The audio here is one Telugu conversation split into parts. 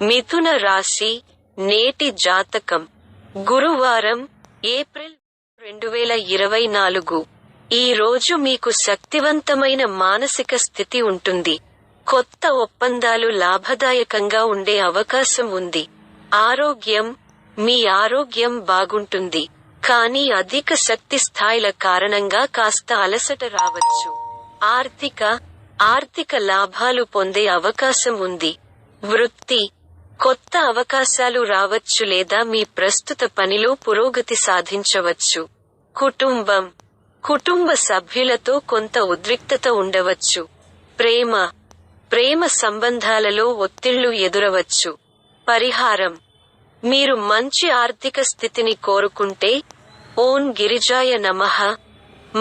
మిథున రాశి నేటి జాతకం గురువారం ఏప్రిల్ 2024. ఈ రోజు మీకు శక్తివంతమైన మానసిక స్థితి ఉంటుంది. కొత్త ఒప్పందాలు లాభదాయకంగా ఉండే అవకాశం ఉంది. ఆరోగ్యం మీ ఆరోగ్యం బాగుంటుంది, కానీ అధిక శక్తి స్థాయిల కారణంగా కాస్త అలసట రావచ్చు. ఆర్థిక లాభాలు పొందే అవకాశం ఉంది. వృత్తి కొత్త అవకాశాలు రావచ్చు లేదా మీ ప్రస్తుత పనిలో పురోగతి సాధించవచ్చు. కుటుంబ సభ్యులతో కొంత ఉద్రిక్తత ఉండవచ్చు. ప్రేమ సంబంధాలలో ఒత్తిళ్లు ఎదురవచ్చు. పరిహారం మీరు మంచి ఆర్థిక స్థితిని కోరుకుంటే ఓం గిరిజాయ నమః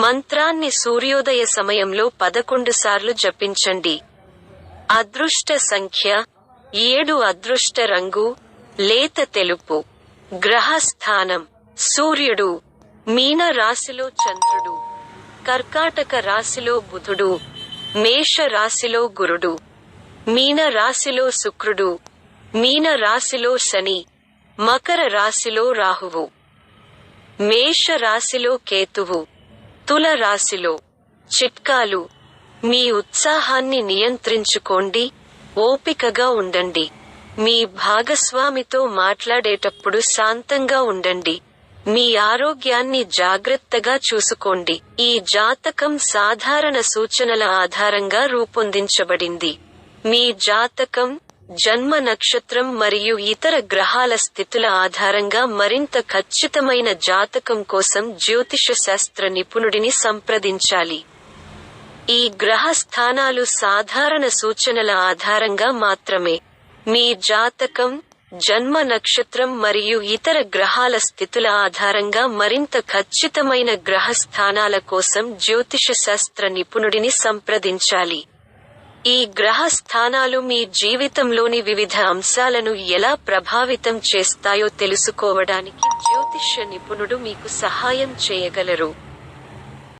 మంత్రాన్ని సూర్యోదయ సమయంలో 11 సార్లు జపించండి. అదృష్ట సంఖ్య 7. అదృష్ట రంగు లేత తెలుపు. గ్రహస్థానం సూర్యుడు, మీన రాశిలో చంద్రుడు, కర్కాటక రాశిలో బుధుడు, మేష రాశిలో గురుడు, మీన రాశిలో శుక్రుడు, మీన రాశిలో శని, మకర రాశిలో రాహువు, మేష రాశిలో కేతువు, తుల రాశిలో. చిట్కాలు మీ ఉత్సాహాన్ని నియంత్రించుకోండి, ఓపికగా ఉండండి. మీ భాగస్వామితో మాట్లాడేటప్పుడు శాంతంగా ఉండండి. మీ ఆరోగ్యాన్ని జాగ్రత్తగా చూసుకోండి. ఈ జాతకం సాధారణ సూచనల ఆధారంగా రూపొందించబడింది. మీ జాతకం, జన్మ నక్షత్రం మరియు ఇతర గ్రహాల స్థితుల ఆధారంగా మరింత ఖచ్చితమైన జాతకం కోసం జ్యోతిష శాస్త్ర నిపుణుడిని సంప్రదించాలి. ఈ గ్రహ స్థానాలు సాధారణ సూచనల ఆధారంగా మాత్రమే. మీ జాతకం, జన్మ నక్షత్రం మరియు ఇతర గ్రహాల స్థితుల ఆధారంగా మరింత ఖచ్చితమైన గ్రహ స్థానాల కోసం జ్యోతిష శాస్త్ర నిపుణుడిని సంప్రదించాలి. ఈ గ్రహ స్థానాలు మీ జీవితంలోని వివిధ అంశాలను ఎలా ప్రభావితం చేస్తాయో తెలుసుకోవడానికి జ్యోతిష్య నిపుణుడు మీకు సహాయం చేయగలరు.